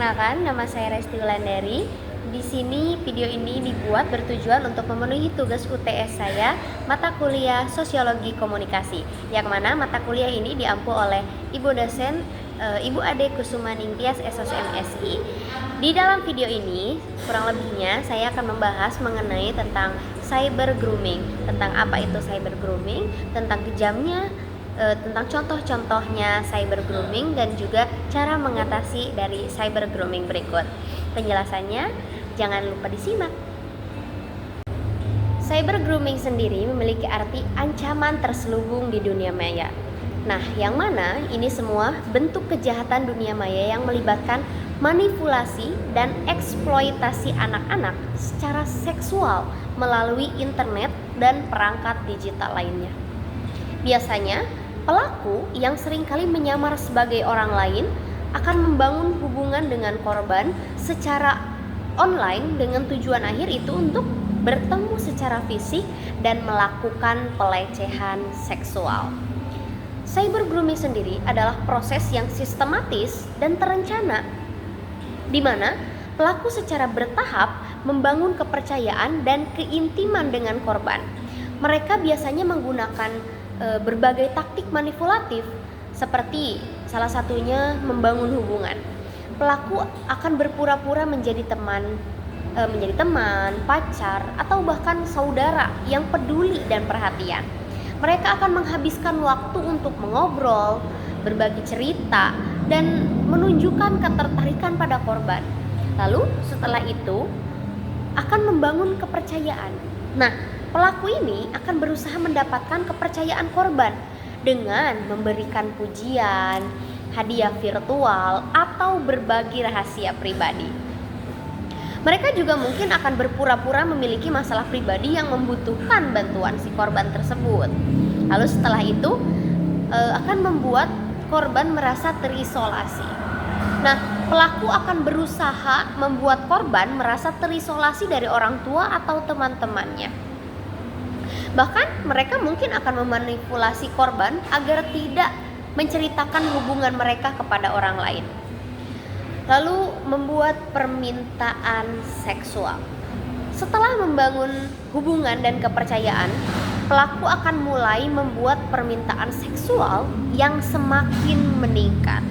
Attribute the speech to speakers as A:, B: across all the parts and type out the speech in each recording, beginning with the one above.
A: Perkenalkan, nama saya Resti Wulandari. Di sini video ini dibuat bertujuan untuk memenuhi tugas UTS saya, mata kuliah Sosiologi Komunikasi, yang mana mata kuliah ini diampu oleh Ibu dosen Ibu Ade Kusuma Ningtyas SOSMSI. Di dalam video ini, kurang lebihnya saya akan membahas mengenai tentang cyber grooming, tentang apa itu cyber grooming, tentang kejamnya, tentang contoh-contohnya cyber grooming dan juga cara mengatasi dari cyber grooming berikut. Penjelasannya jangan lupa disimak. Cyber grooming sendiri memiliki arti ancaman terselubung di dunia maya. Nah, yang mana ini semua bentuk kejahatan dunia maya yang melibatkan manipulasi dan eksploitasi anak-anak secara seksual melalui internet dan perangkat digital lainnya. Biasanya, pelaku yang seringkali menyamar sebagai orang lain akan membangun hubungan dengan korban secara online dengan tujuan akhir itu untuk bertemu secara fisik dan melakukan pelecehan seksual. Cyber grooming sendiri adalah proses yang sistematis dan terencana, di mana pelaku secara bertahap membangun kepercayaan dan keintiman dengan korban. Mereka biasanya menggunakan berbagai taktik manipulatif, seperti salah satunya membangun hubungan. Pelaku akan berpura-pura menjadi teman, pacar, atau bahkan saudara yang peduli dan perhatian. Mereka akan menghabiskan waktu untuk mengobrol, berbagi cerita, dan menunjukkan ketertarikan pada korban. Lalu setelah itu akan membangun kepercayaan. Nah, pelaku ini akan berusaha mendapatkan kepercayaan korban dengan memberikan pujian, hadiah virtual, atau berbagi rahasia pribadi. Mereka juga mungkin akan berpura-pura memiliki masalah pribadi yang membutuhkan bantuan si korban tersebut. Lalu setelah itu akan membuat korban merasa terisolasi. Nah, pelaku akan berusaha membuat korban merasa terisolasi dari orang tua atau teman-temannya. Bahkan mereka mungkin akan memanipulasi korban agar tidak menceritakan hubungan mereka kepada orang lain. Lalu membuat permintaan seksual. Setelah membangun hubungan dan kepercayaan, pelaku akan mulai membuat permintaan seksual yang semakin meningkat.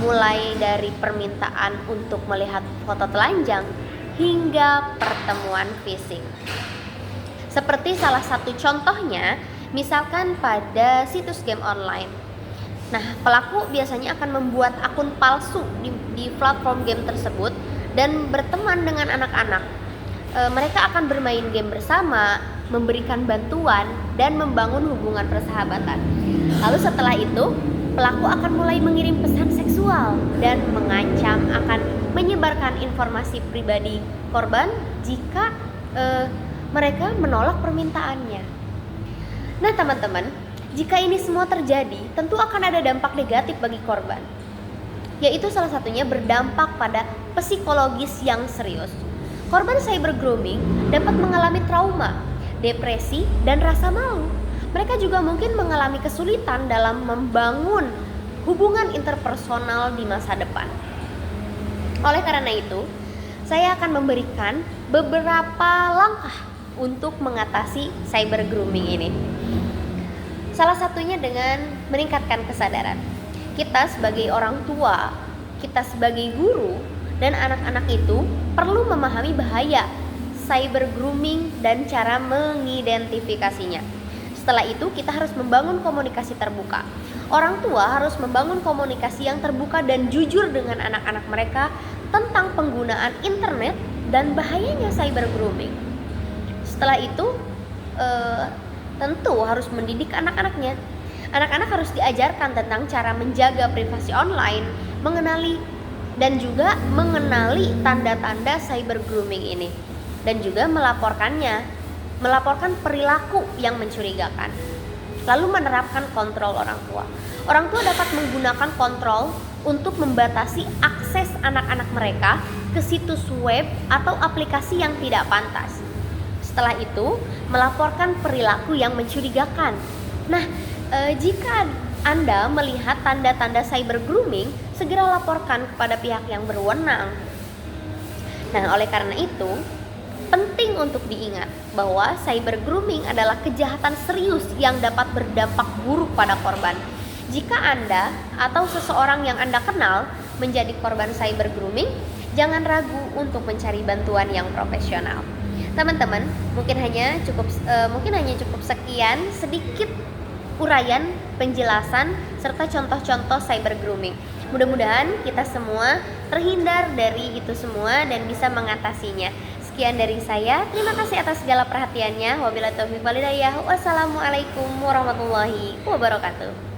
A: Mulai dari permintaan untuk melihat foto telanjang hingga pertemuan fisik. Seperti salah satu contohnya, misalkan pada situs game online. Nah, pelaku biasanya akan membuat akun palsu di platform game tersebut dan berteman dengan anak-anak. Mereka akan bermain game bersama, memberikan bantuan, dan membangun hubungan persahabatan. Lalu setelah itu, pelaku akan mulai mengirim pesan seksual dan mengancam akan menyebarkan informasi pribadi korban jika mereka menolak permintaannya. Nah, teman-teman, jika ini semua terjadi, tentu akan ada dampak negatif bagi korban, yaitu salah satunya berdampak pada psikologis yang serius. Korban cyber grooming dapat mengalami trauma, depresi, dan rasa malu. Mereka juga mungkin mengalami kesulitan dalam membangun hubungan interpersonal di masa depan. Oleh karena itu, saya akan memberikan beberapa langkah untuk mengatasi cyber grooming ini. Salah satunya dengan meningkatkan kesadaran. Kita sebagai orang tua, kita sebagai guru, dan anak-anak itu perlu memahami bahaya cyber grooming dan cara mengidentifikasinya. Setelah itu kita harus membangun komunikasi terbuka. Orang tua harus membangun komunikasi yang terbuka dan jujur dengan anak-anak mereka tentang penggunaan internet dan bahayanya cyber grooming. Setelah itu tentu harus mendidik anak-anaknya. Anak-anak harus diajarkan tentang cara menjaga privasi online, mengenali tanda-tanda cyber grooming ini, dan juga melaporkan perilaku yang mencurigakan. Lalu menerapkan kontrol orang tua. Orang tua dapat menggunakan kontrol untuk membatasi akses anak-anak mereka ke situs web atau aplikasi yang tidak pantas. Setelah itu, melaporkan perilaku yang mencurigakan. Nah, jika Anda melihat tanda-tanda cyber grooming, segera laporkan kepada pihak yang berwenang. Nah, oleh karena itu, penting untuk diingat bahwa cyber grooming adalah kejahatan serius yang dapat berdampak buruk pada korban. Jika Anda atau seseorang yang Anda kenal menjadi korban cyber grooming, jangan ragu untuk mencari bantuan yang profesional. Teman-teman, mungkin hanya cukup sekian sedikit uraian, penjelasan, serta contoh-contoh cyber grooming. Mudah-mudahan kita semua terhindar dari itu semua dan bisa mengatasinya. Sekian dari saya. Terima kasih atas segala perhatiannya. Wabillahi taufiq wal hidayah. Wassalamualaikum warahmatullahi wabarakatuh.